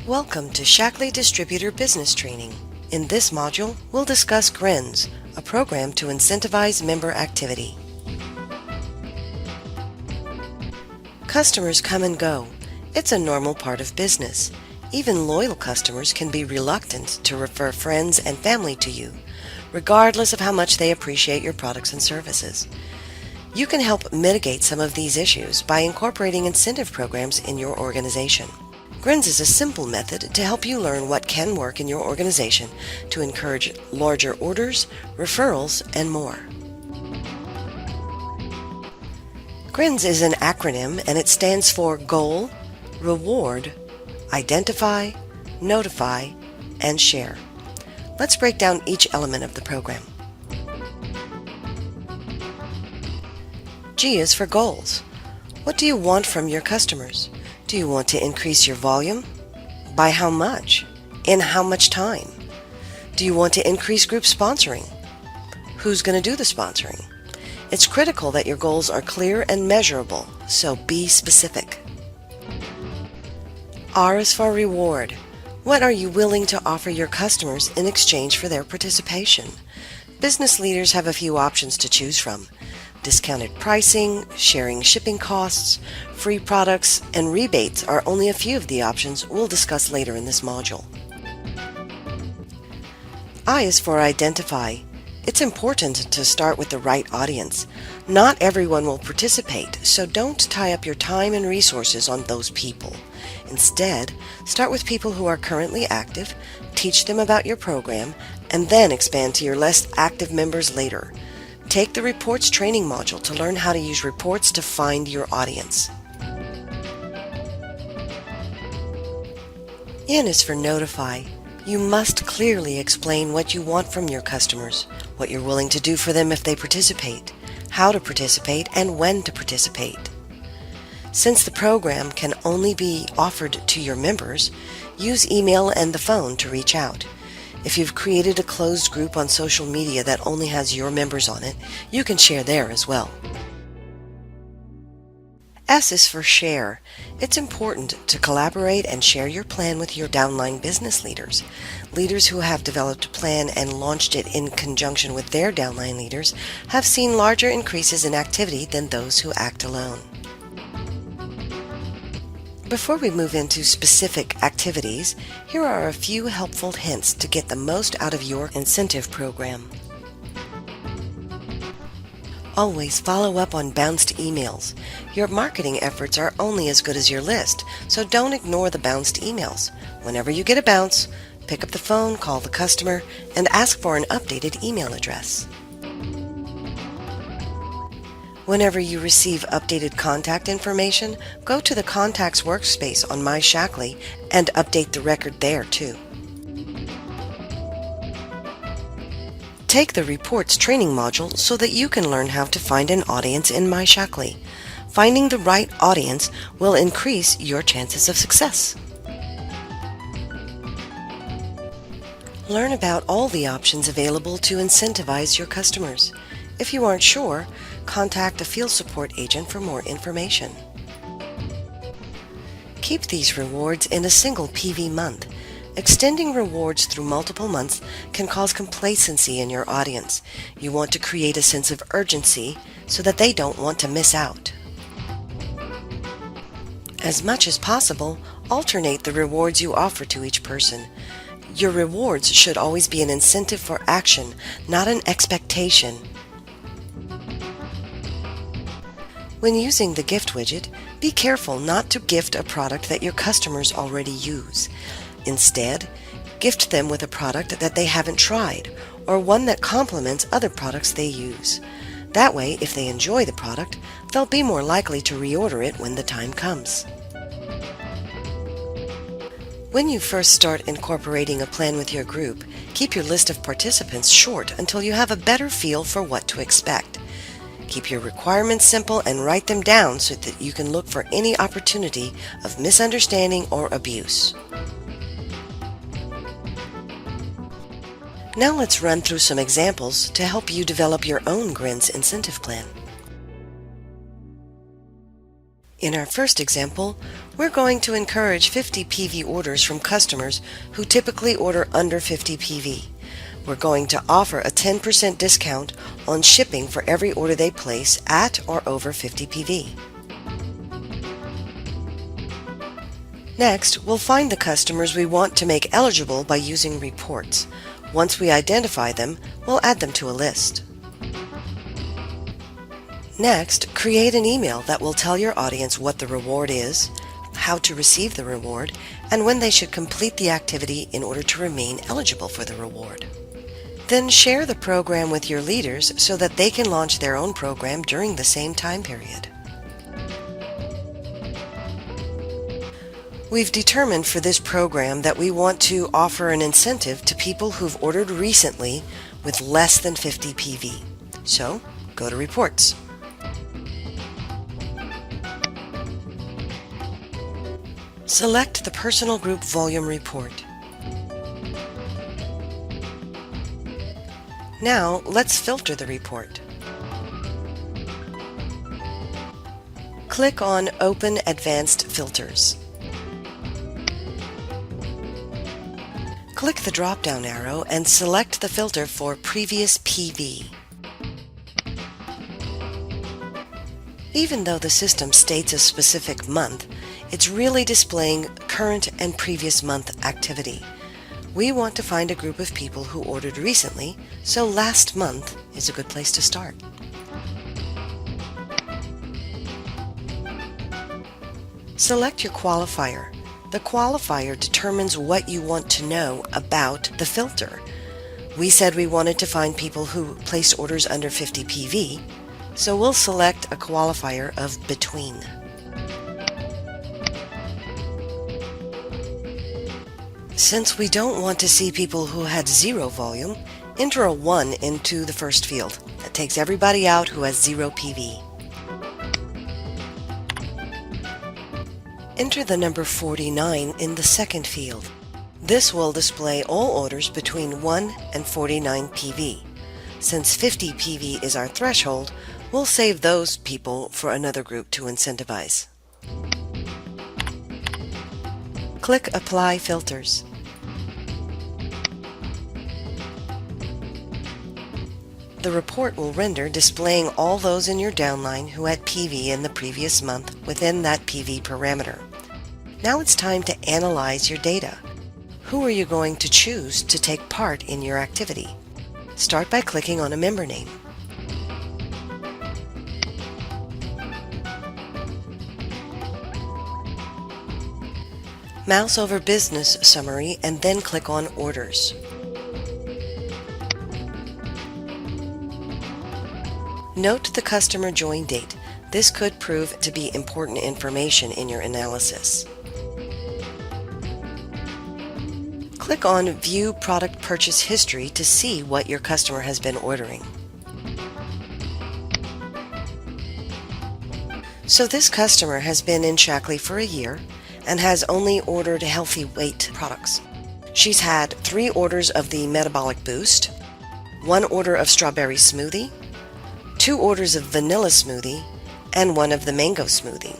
Welcome to Shackley Distributor Business Training. In this module, we'll discuss G.R.I.N.S, a program to incentivize member activity. Customers come and go. It's a normal part of business. Even loyal customers can be reluctant to refer friends and family to you, regardless of how much they appreciate your products and services. You can help mitigate some of these issues by incorporating incentive programs in your organization. G.R.I.N.S is a simple method to help you learn what can work in your organization to encourage larger orders, referrals, and more. G.R.I.N.S is an acronym and it stands for Goal, Reward, Identify, Notify, and Share. Let's break down each element of the program. G is for goals. What do you want from your customers? Do you want to increase your volume? By how much? In how much time? Do you want to increase group sponsoring? Who's going to do the sponsoring? It's critical that your goals are clear and measurable, so be specific. R is for reward. What are you willing to offer your customers in exchange for their participation? Business leaders have a few options to choose from. Discounted pricing, sharing shipping costs, free products, and rebates are only a few of the options we'll discuss later in this module. I is for identify. It's important to start with the right audience. Not everyone will participate, so don't tie up your time and resources on those people. Instead, start with people who are currently active, teach them about your program, and then expand to your less active members later. Take the Reports training module to learn how to use reports to find your audience. N is for notify. You must clearly explain what you want from your customers, what you're willing to do for them if they participate, how to participate, and when to participate. Since the program can only be offered to your members, use email and the phone to reach out. If you've created a closed group on social media that only has your members on it, you can share there as well. S is for share. It's important to collaborate and share your plan with your downline business leaders. Leaders who have developed a plan and launched it in conjunction with their downline leaders have seen larger increases in activity than those who act alone. Before we move into specific activities, here are a few helpful hints to get the most out of your incentive program. Always follow up on bounced emails. Your marketing efforts are only as good as your list, so don't ignore the bounced emails. Whenever you get a bounce, pick up the phone, call the customer, and ask for an updated email address. Whenever you receive updated contact information, go to the Contacts workspace on My Shackley and update the record there too. Take the Reports training module so that you can learn how to find an audience in My Shackley. Finding the right audience will increase your chances of success. Learn about all the options available to incentivize your customers. If you aren't sure, contact a field support agent for more information. Keep these rewards in a single PV month. Extending rewards through multiple months can cause complacency in your audience. You want to create a sense of urgency so that they don't want to miss out. As much as possible, alternate the rewards you offer to each person. Your rewards should always be an incentive for action, not an expectation. When using the gift widget, be careful not to gift a product that your customers already use. Instead, gift them with a product that they haven't tried, or one that complements other products they use. That way, if they enjoy the product, they'll be more likely to reorder it when the time comes. When you first start incorporating a plan with your group, keep your list of participants short until you have a better feel for what to expect. Keep your requirements simple and write them down so that you can look for any opportunity of misunderstanding or abuse. Now let's run through some examples to help you develop your own G.R.I.N.S incentive plan. In our first example, we're going to encourage 50 PV orders from customers who typically order under 50 PV. We're going to offer a 10% discount on shipping for every order they place at or over 50 PV. Next, we'll find the customers we want to make eligible by using reports. Once we identify them, we'll add them to a list. Next, create an email that will tell your audience what the reward is, how to receive the reward, and when they should complete the activity in order to remain eligible for the reward. Then share the program with your leaders so that they can launch their own program during the same time period. We've determined for this program that we want to offer an incentive to people who've ordered recently with less than 50 PV. So, go to Reports. Select the Personal Group Volume Report. Now, let's filter the report. Click on Open Advanced Filters. Click the drop-down arrow and select the filter for Previous PV. Even though the system states a specific month, it's really displaying current and previous month activity. We want to find a group of people who ordered recently, so last month is a good place to start. Select your qualifier. The qualifier determines what you want to know about the filter. We said we wanted to find people who placed orders under 50 PV, so we'll select a qualifier of between. Since we don't want to see people who had 0 volume, enter a 1 into the first field. That takes everybody out who has 0 PV. Enter the number 49 in the second field. This will display all orders between 1 and 49 PV. Since 50 PV is our threshold, we'll save those people for another group to incentivize. Click Apply Filters. The report will render displaying all those in your downline who had PV in the previous month within that PV parameter. Now it's time to analyze your data. Who are you going to choose to take part in your activity? Start by clicking on a member name. Mouse over Business Summary and then click on Orders. Note the customer join date. This could prove to be important information in your analysis. Click on View Product Purchase History to see what your customer has been ordering. So this customer has been in Shaklee for a year and has only ordered healthy weight products. She's had 3 orders of the Metabolic Boost, 1 order of Strawberry Smoothie, 2 orders of Vanilla Smoothie, and 1 of the Mango Smoothie.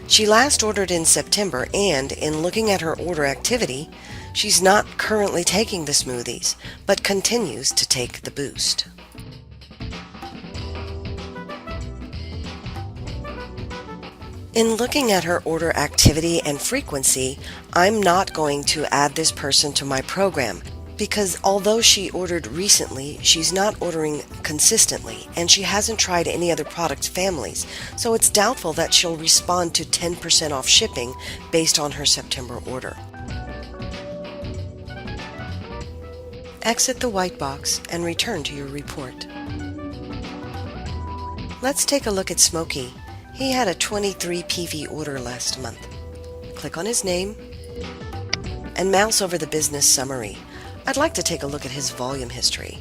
She last ordered in September, and in looking at her order activity, she's not currently taking the smoothies, but continues to take the Boost. In looking at her order activity and frequency, I'm not going to add this person to my program because although she ordered recently, she's not ordering consistently and she hasn't tried any other product families, so it's doubtful that she'll respond to 10% off shipping based on her September order. Exit the white box and return to your report. Let's take a look at Smokey. He had a 23 PV order last month. Click on his name and mouse over the business summary. I'd like to take a look at his volume history.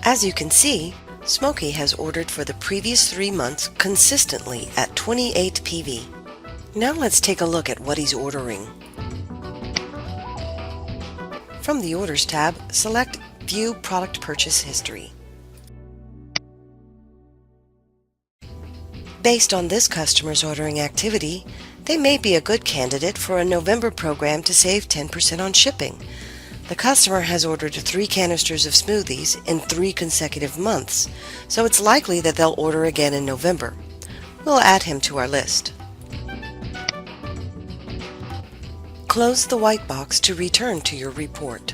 As you can see, Smokey has ordered for the previous 3 months consistently at 28 PV. Now let's take a look at what he's ordering. From the Orders tab, select View Product Purchase History. Based on this customer's ordering activity, they may be a good candidate for a November program to save 10% on shipping. The customer has ordered 3 canisters of smoothies in 3 consecutive months, so it's likely that they'll order again in November. We'll add him to our list. Close the white box to return to your report.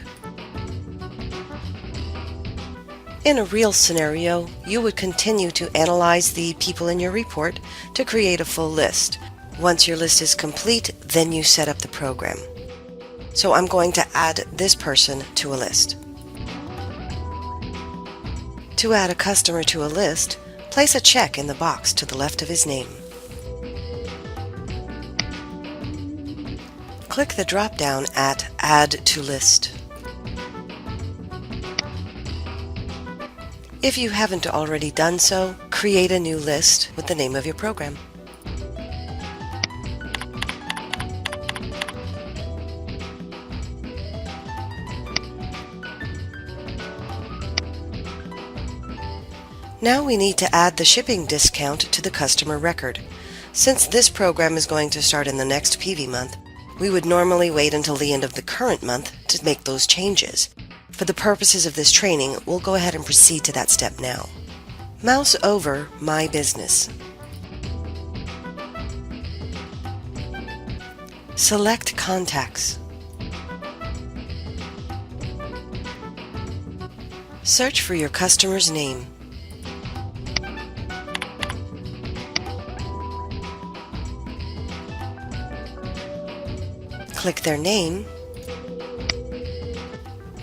In a real scenario, you would continue to analyze the people in your report to create a full list. Once your list is complete, then you set up the program. So I'm going to add this person to a list. To add a customer to a list, place a check in the box to the left of his name. Click the drop-down at Add to List. If you haven't already done so, create a new list with the name of your program. Now we need to add the shipping discount to the customer record. Since this program is going to start in the next PV month, we would normally wait until the end of the current month to make those changes. For the purposes of this training, we'll go ahead and proceed to that step now. Mouse over My Business. Select Contacts. Search for your customer's name. Click their name,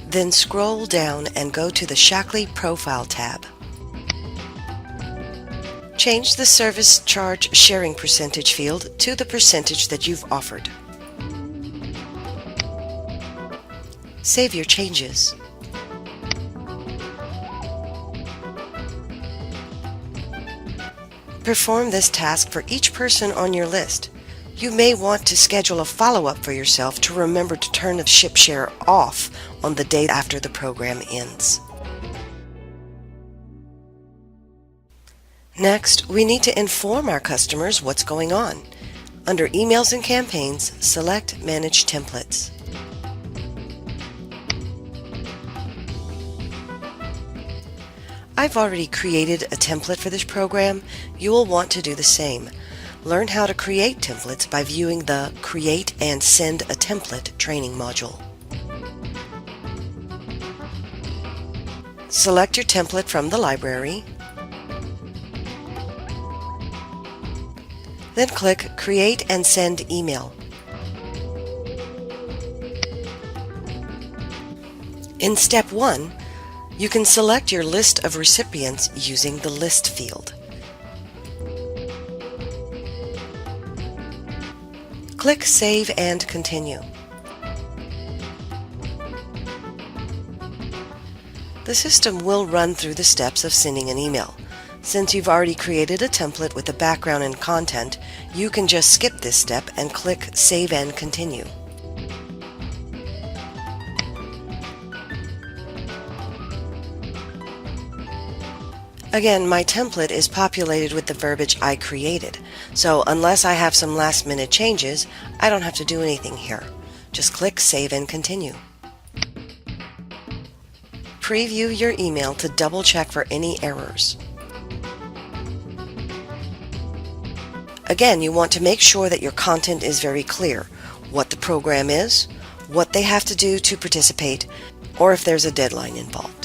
then scroll down and go to the Shackley Profile tab. Change the service charge sharing percentage field to the percentage that you've offered. Save your changes. Perform this task for each person on your list. You may want to schedule a follow-up for yourself to remember to turn the ship share off on the day after the program ends. Next, we need to inform our customers what's going on. Under Emails and Campaigns, select Manage Templates. I've already created a template for this program. You will want to do the same. Learn how to create templates by viewing the Create and Send a Template training module. Select your template from the library, then click Create and Send Email. In Step 1, you can select your list of recipients using the List field. Click Save and Continue. The system will run through the steps of sending an email. Since you've already created a template with the background and content, you can just skip this step and click Save and Continue. Again, my template is populated with the verbiage I created, so unless I have some last-minute changes, I don't have to do anything here. Just click Save and Continue. Preview your email to double-check for any errors. Again, you want to make sure that your content is very clear, what the program is, what they have to do to participate, or if there's a deadline involved.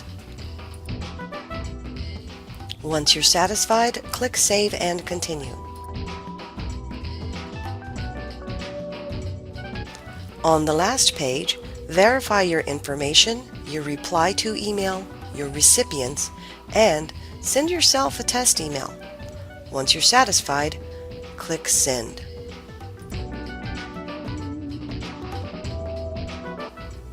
Once you're satisfied, click Save and Continue. On the last page, verify your information, your reply to email, your recipients, and send yourself a test email. Once you're satisfied, click Send.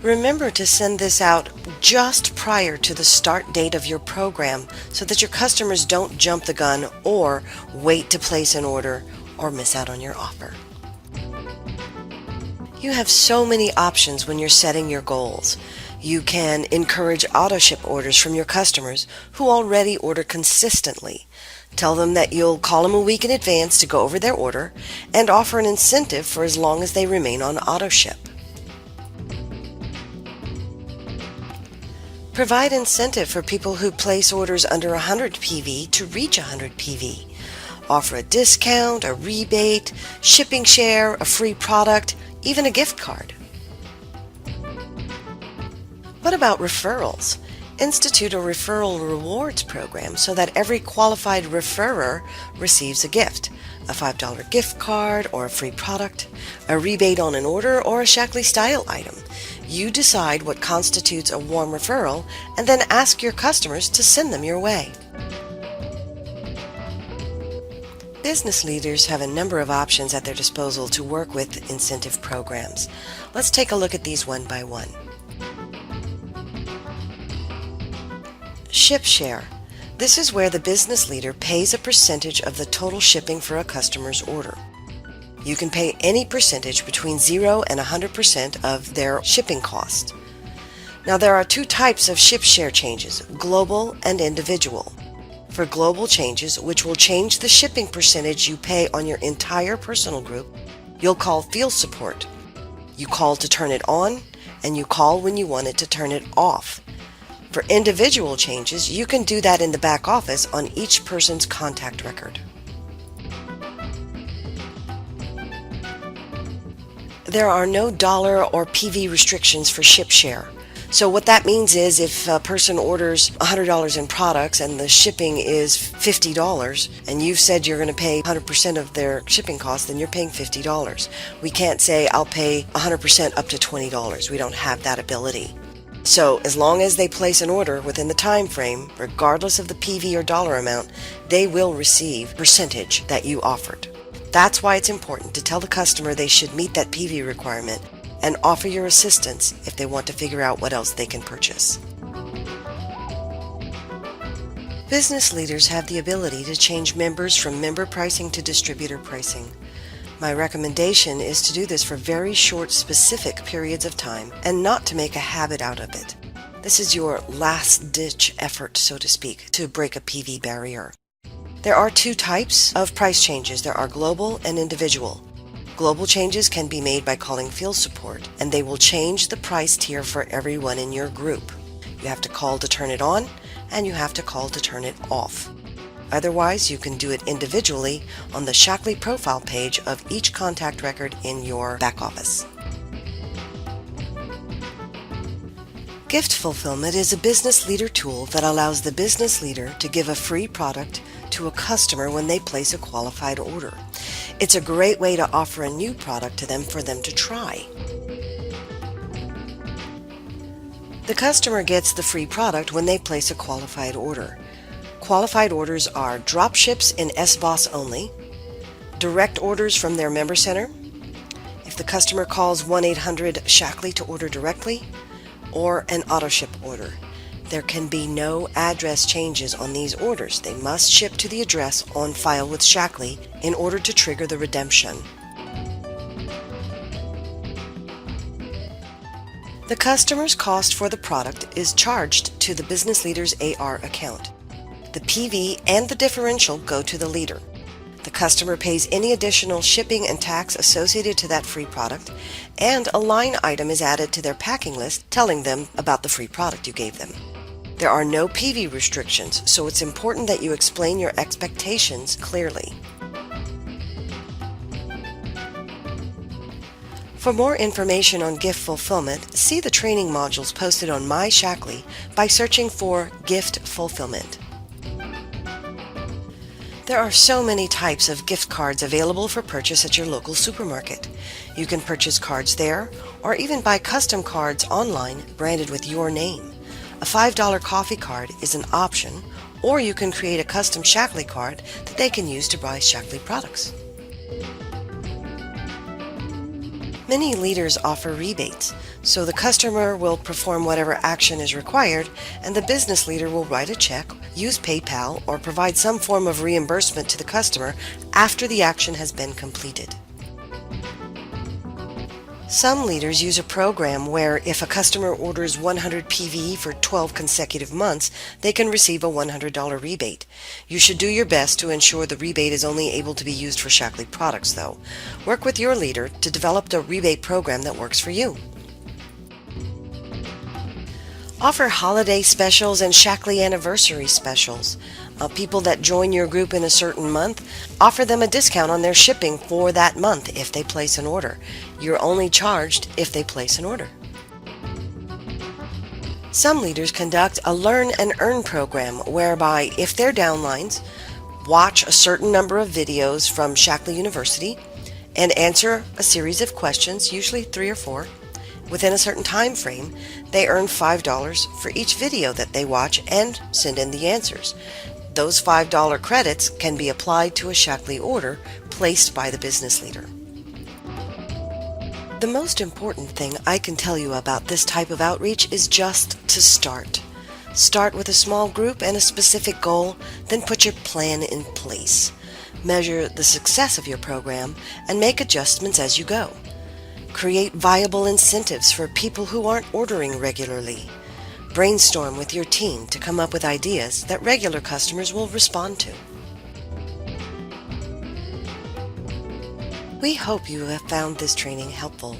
Remember to send this out just prior to the start date of your program so that your customers don't jump the gun or wait to place an order or miss out on your offer. You have so many options when you're setting your goals. You can encourage auto-ship orders from your customers who already order consistently. Tell them that you'll call them a week in advance to go over their order and offer an incentive for as long as they remain on auto ship. Provide incentive for people who place orders under 100 PV to reach 100 PV. Offer a discount, a rebate, shipping share, a free product, even a gift card. What about referrals? Institute a referral rewards program so that every qualified referrer receives a gift, a $5 gift card or a free product, a rebate on an order, or a Shackley style item. You decide what constitutes a warm referral and then ask your customers to send them your way. Business leaders have a number of options at their disposal to work with incentive programs. Let's take a look at these one by one. Ship share. This is where the business leader pays a percentage of the total shipping for a customer's order. You can pay any percentage between 0 and 100% of their shipping cost. Now there are two types of ship share changes, global and individual. For global changes, which will change the shipping percentage you pay on your entire personal group, you'll call field support. You call to turn it on, and you call when you want it to turn it off. For individual changes, you can do that in the back office on each person's contact record. There are no dollar or PV restrictions for ship share. So what that means is if a person orders $100 in products and the shipping is $50 and you've said you're going to pay 100% of their shipping costs, then you're paying $50. We can't say I'll pay 100% up to $20. We don't have that ability. So as long as they place an order within the time frame, regardless of the PV or dollar amount, they will receive percentage that you offered. That's why it's important to tell the customer they should meet that PV requirement and offer your assistance if they want to figure out what else they can purchase. Business leaders have the ability to change members from member pricing to distributor pricing. My recommendation is to do this for very short, specific periods of time and not to make a habit out of it. This is your last-ditch effort, so to speak, to break a PV barrier. There are two types of price changes. There are global and individual. Global changes can be made by calling field support, and they will change the price tier for everyone in your group. You have to call to turn it on, and you have to call to turn it off. Otherwise, you can do it individually on the Shackley profile page of each contact record in your back office. Gift fulfillment is a business leader tool that allows the business leader to give a free product to a customer when they place a qualified order. It's a great way to offer a new product to them for them to try. The customer gets the free product when they place a qualified order. Qualified orders are drop ships in SBOSS only, direct orders from their member center, if the customer calls 1-800-SHACKLEY to order directly, or an auto ship order. There can be no address changes on these orders. They must ship to the address on file with Shackley in order to trigger the redemption. The customer's cost for the product is charged to the business leader's AR account. The PV and the differential go to the leader. The customer pays any additional shipping and tax associated to that free product, and a line item is added to their packing list telling them about the free product you gave them. There are no PV restrictions, so it's important that you explain your expectations clearly. For more information on gift fulfillment, see the training modules posted on My Shackley by searching for Gift Fulfillment. There are so many types of gift cards available for purchase at your local supermarket. You can purchase cards there, or even buy custom cards online branded with your name. A $5 coffee card is an option, or you can create a custom Shackley card that they can use to buy Shackley products. Many leaders offer rebates, so the customer will perform whatever action is required, and the business leader will write a check, use PayPal, or provide some form of reimbursement to the customer after the action has been completed. Some leaders use a program where if a customer orders 100 PVE for 12 consecutive months, they can receive a $100 rebate. You should do your best to ensure the rebate is only able to be used for Shaklee products, though. Work with your leader to develop the rebate program that works for you. Offer holiday specials and Shaklee anniversary specials. People that join your group in a certain month, offer them a discount on their shipping for that month if they place an order. You're only charged if they place an order. Some leaders conduct a Learn and Earn program whereby if their downlines watch a certain number of videos from Shaklee University and answer a series of questions, usually 3 or 4, within a certain time frame, they earn $5 for each video that they watch and send in the answers. Those $5 credits can be applied to a Shaklee order placed by the business leader. The most important thing I can tell you about this type of outreach is just to start. Start with a small group and a specific goal, then put your plan in place. Measure the success of your program and make adjustments as you go. Create viable incentives for people who aren't ordering regularly. Brainstorm with your team to come up with ideas that regular customers will respond to. We hope you have found this training helpful.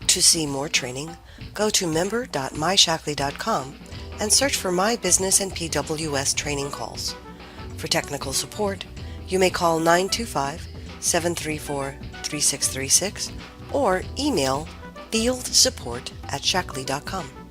To see more training, go to member.myshaklee.com and search for My Business and PWS training calls. For technical support, you may call 925-734-3636 or email fieldsupport@shaklee.com.